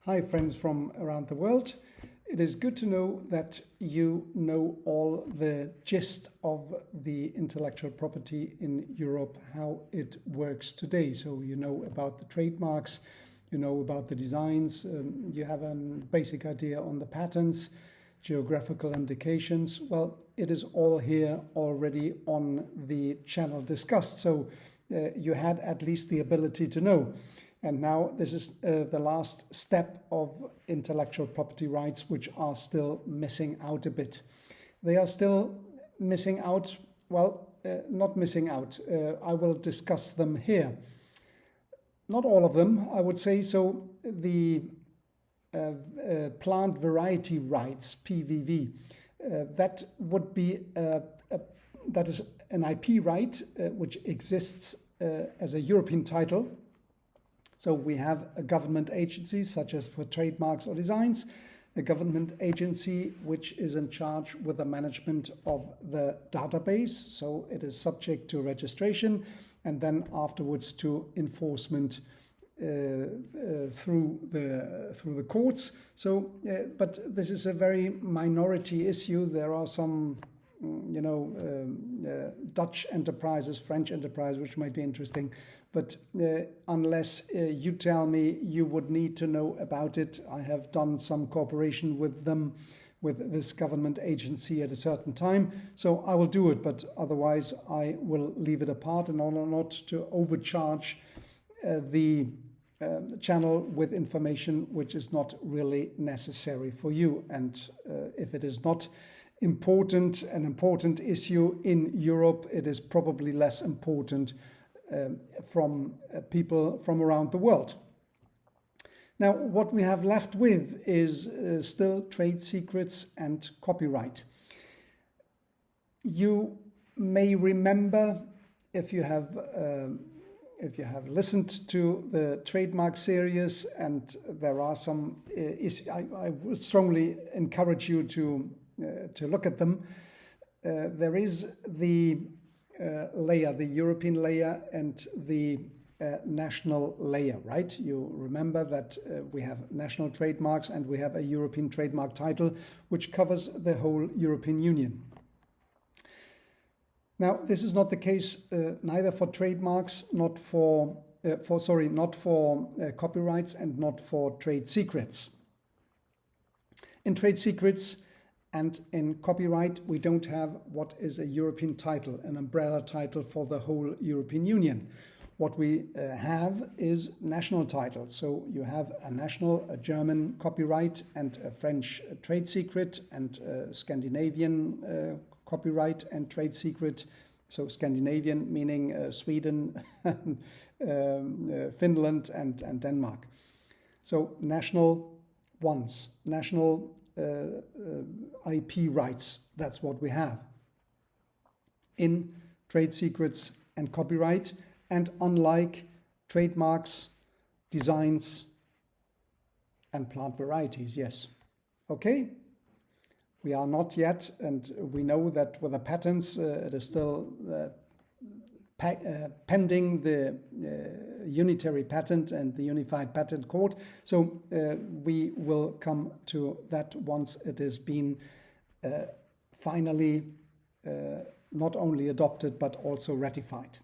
Hi friends from around the world. It is good to know that you know all the gist of the intellectual property in Europe, how it works today. So you know about the trademarks, you know about the designs, you have a basic idea on the patents, geographical indications. Well, it is all here already on the channel discussed. So you had at least the ability to know. And now this is the last step of intellectual property rights, which are still missing out a bit. They are still missing out, well, not missing out. I will discuss them here. Not all of them, I would say. So the plant variety rights, PVV, that would be, that is an IP right which exists as a European title. So we have a government agency, such as for trademarks or designs, a government agency which is in charge with the management of the database. So it is subject to registration and then afterwards to enforcement through the courts. So, but this is a very minority issue. There are some, Dutch enterprises, French enterprise, which might be interesting. But unless you tell me you would need to know about it, I have done some cooperation with them, with this government agency at a certain time. So I will do it, but otherwise I will leave it apart in order not to overcharge the channel with information which is not really necessary for you. And if it is not an important issue in Europe, it is probably less important from people from around the world. Now, what we have left with is still trade secrets and copyright. You may remember, if you have listened to the trademark series, and there are some issues, I would strongly encourage you to look at them. There is the layer, the European layer and the national layer, right? You remember that we have national trademarks and we have a European trademark title which covers the whole European Union. Now, this is not the case neither for trademarks, not for copyrights and not for trade secrets. In trade secrets and in copyright, we don't have what is a European title, an umbrella title for the whole European Union. What we have is national titles. So you have a German copyright and a French trade secret and Scandinavian copyright and trade secret. So Scandinavian meaning Sweden, Finland and Denmark. So national ones, national IP rights, that's what we have in trade secrets and copyright. And unlike trademarks, designs and plant varieties, yes. Okay, we are not yet, and we know that with the patents it is still pending the unitary patent and the unified patent court. So we will come to that once it has been finally not only adopted but also ratified.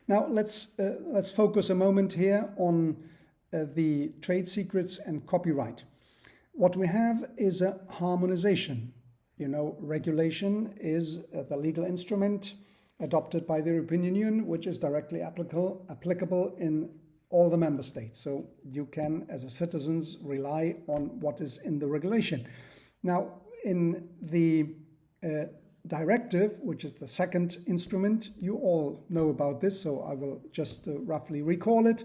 Now let's focus a moment here on the trade secrets and copyright. What we have is a harmonization. You know, regulation is the legal instrument adopted by the European Union, which is directly applicable in all the member states. So you can, as a citizens, rely on what is in the regulation. Now, in the directive, which is the second instrument, you all know about this, so I will just roughly recall it.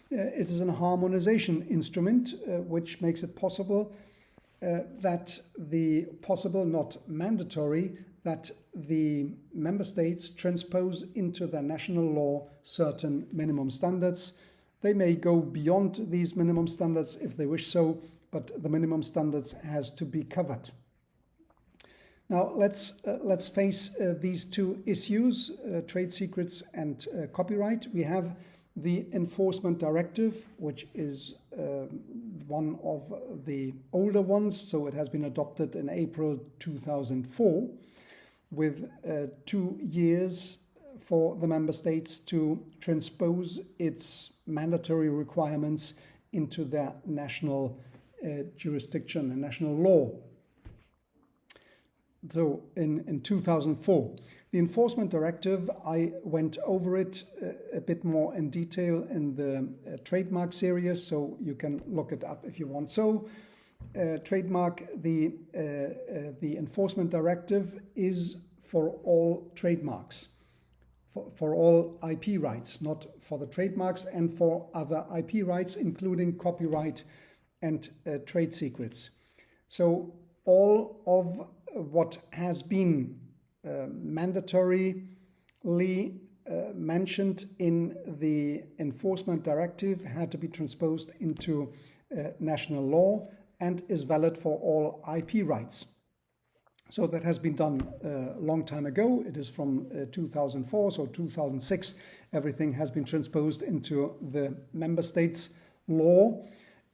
It is a harmonization instrument which makes it possible not mandatory, that the member states transpose into their national law certain minimum standards. They may go beyond these minimum standards if they wish so, but the minimum standards has to be covered. Now let's face these two issues, trade secrets and copyright. We have the Enforcement Directive, which is one of the older ones, so it has been adopted in April 2004, with 2 years for the member states to transpose its mandatory requirements into their national jurisdiction and national law. So in 2004, the Enforcement Directive, I went over it a bit more in detail in the trademark series, so you can look it up if you want. So trademark, the Enforcement Directive is for all trademarks, for all IP rights, not for the trademarks, and for other IP rights, including copyright and trade secrets. So all of what has been mandatorily mentioned in the Enforcement Directive had to be transposed into national law and is valid for all IP rights. So that has been done a long time ago. It is from 2004, so 2006, everything has been transposed into the member states' law.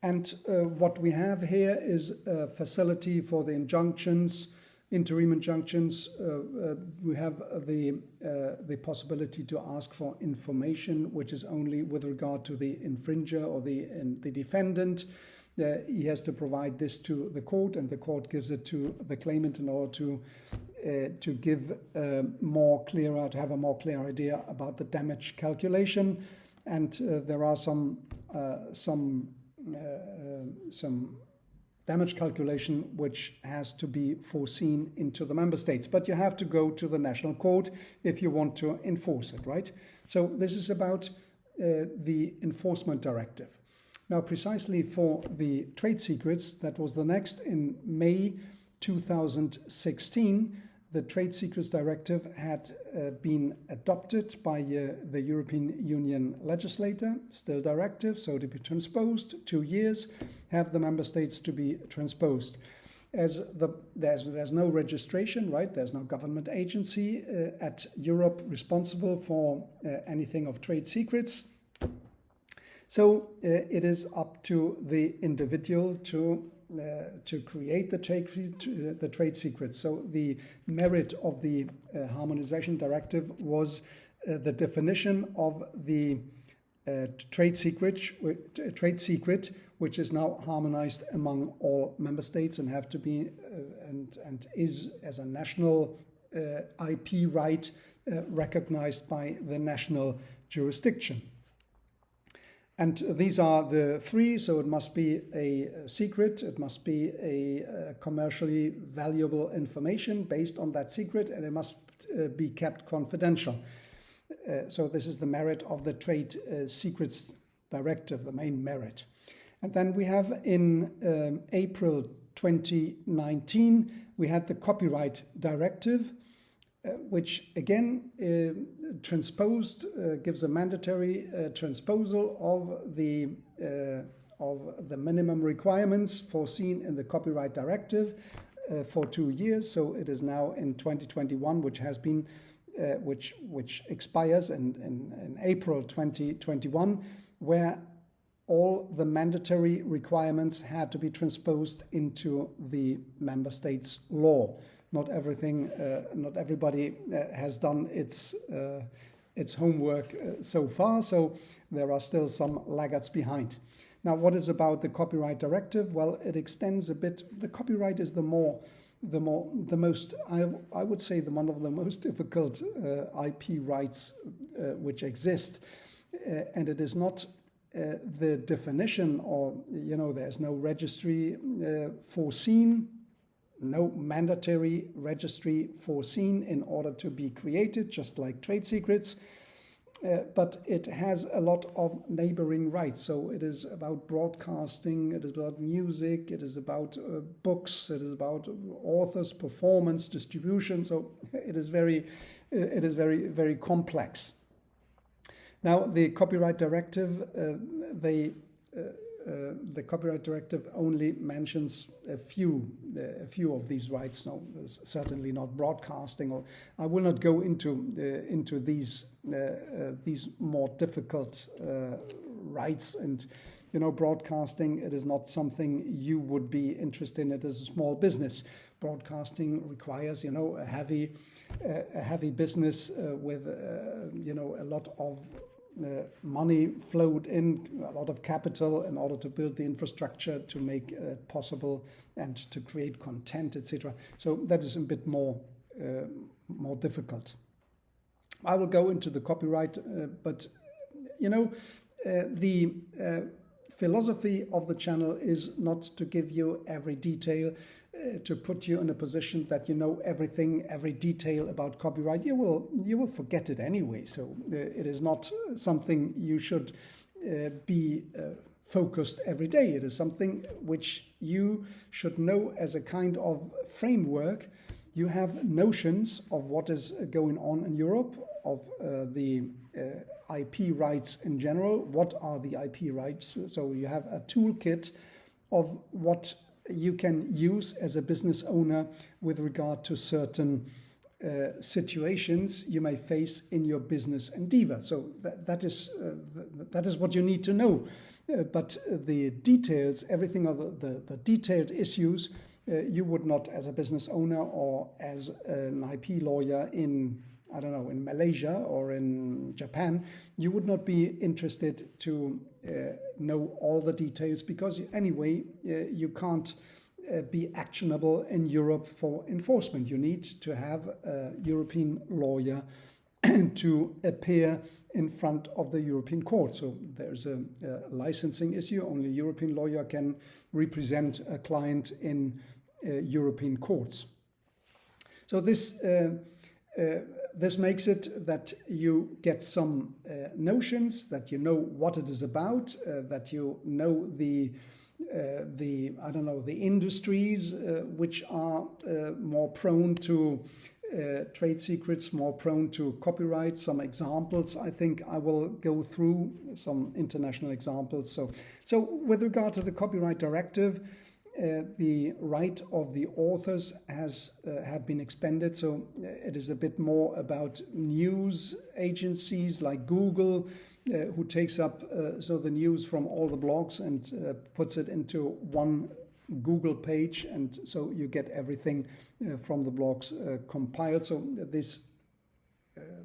And what we have here is a facility for the injunctions, interim injunctions. We have the possibility to ask for information, which is only with regard to the infringer or the defendant. He has to provide this to the court, and the court gives it to the claimant in order to give to have a more clear idea about the damage calculation. And there are some damage calculation which has to be foreseen into the member states. But you have to go to the national court if you want to enforce it, right? So this is about the Enforcement Directive. Now, precisely for the trade secrets, that was the next. In May 2016, the Trade Secrets Directive had been adopted by the European Union legislator, still directive, so to be transposed. 2 years have the member states to be transposed. As there's no registration, right? There's no government agency at Europe responsible for anything of trade secrets. So it is up to the individual to create the trade secrets. So the merit of the Harmonization Directive was the definition of the trade secret, which is now harmonized among all member states and have to be and is as a national IP right recognized by the national jurisdiction. And these are the three, so it must be a secret, it must be a commercially valuable information based on that secret, and it must be kept confidential. So this is the merit of the Trade Secrets Directive, the main merit. And then we have in April 2019, we had the Copyright Directive, which again gives a mandatory transposal of the minimum requirements foreseen in the Copyright Directive for 2 years. So it is now in 2021, which has been which expires in April 2021, where all the mandatory requirements had to be transposed into the member states' law. Not everybody has done its homework so far, so there are still some laggards behind. Now, what is about the Copyright Directive? Well, it extends a bit. The copyright is the most, I would say, one of the most difficult IP rights which exist, and it is not the definition, or there's no registry foreseen. No mandatory registry foreseen in order to be created, just like trade secrets, but it has a lot of neighboring rights. So it is about broadcasting, it is about music, it is about books, it is about authors, performance, distribution. So it is very, very complex. Now, the Copyright Directive, the Copyright Directive only mentions a few of these rights. No, certainly not broadcasting. Or I will not go into these more difficult rights, and broadcasting, it is not something you would be interested in it as a small business. Broadcasting requires, a heavy business with, a lot of money flowed in, a lot of capital in order to build the infrastructure to make it possible and to create content, etc. So that is a bit more difficult. I will go into the copyright, but the philosophy of the channel is not to give you every detail, to put you in a position that you know everything, every detail about copyright. You will forget it anyway. So it is not something you should be focused every day. It is something which you should know as a kind of framework. You have notions of what is going on in Europe, of the IP rights in general. What are the IP rights? So you have a toolkit of what you can use as a business owner with regard to certain situations you may face in your business endeavor. So that is what you need to know. But the details, everything of the detailed issues, you would not, as a business owner or as an IP lawyer in Malaysia or in Japan, you would not be interested to know all the details, because anyway, you can't be actionable in Europe for enforcement. You need to have a European lawyer to appear in front of the European court. So there's a licensing issue. Only a European lawyer can represent a client in European courts. So this makes it that you get some notions, that you know what it is about, that you know the industries which are more prone to trade secrets, more prone to copyright. Some examples, I think I will go through some international examples. So with regard to the Copyright Directive, the right of the authors had been expanded, so it is a bit more about news agencies like Google, who takes up the news from all the blogs and puts it into one Google page, and so you get everything from the blogs compiled. So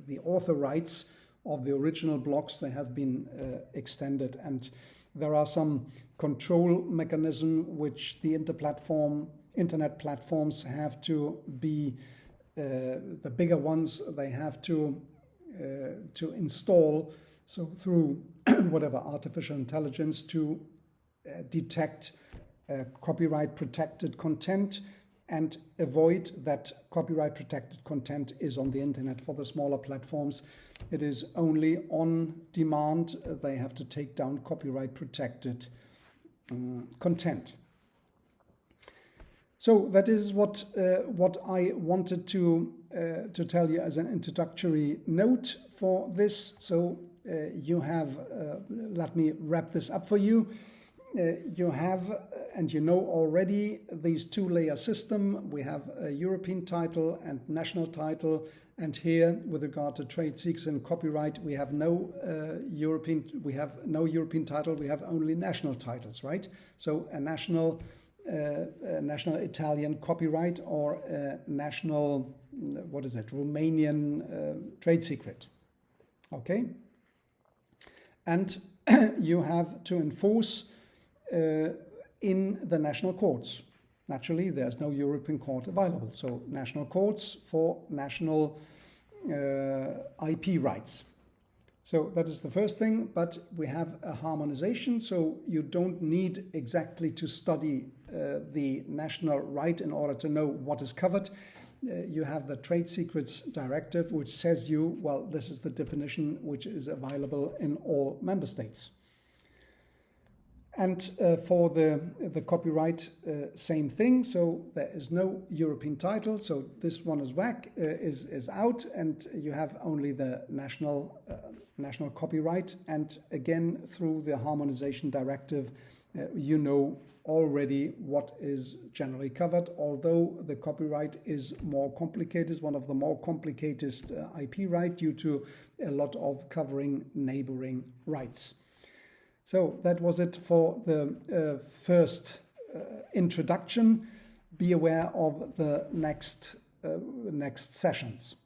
the author rights of the original blogs, they have been extended, and there are some control mechanism which the internet platforms have to be, the bigger ones, they have to install, so through whatever artificial intelligence, to detect copyright protected content and avoid that copyright protected content is on the internet. For the smaller platforms, it is only on demand. They have to take down copyright protected content. So that is what I wanted to tell you as an introductory note for this. So you have, let me wrap this up for you. You have, and you know already, these two-layer system. We have a European title and national title, and here, with regard to trade secrets and copyright, we have no European title. We have only national titles, right? So a national Italian copyright, or a national, Romanian trade secret. Okay, and you have to enforce in the national courts. Naturally, there's no European court available, so national courts for national IP rights. So that is the first thing, but we have a harmonization, so you don't need exactly to study the national right in order to know what is covered. You have the Trade Secrets Directive, which says this is the definition which is available in all member states. And for the copyright, same thing. So there is no European title. So this one is is out, and you have only the national copyright. And again, through the Harmonization Directive, you know already what is generally covered. Although the copyright is more complicated, is one of the more complicated IP right, due to a lot of covering neighboring rights. So that was it for the first introduction. Be aware of the next sessions.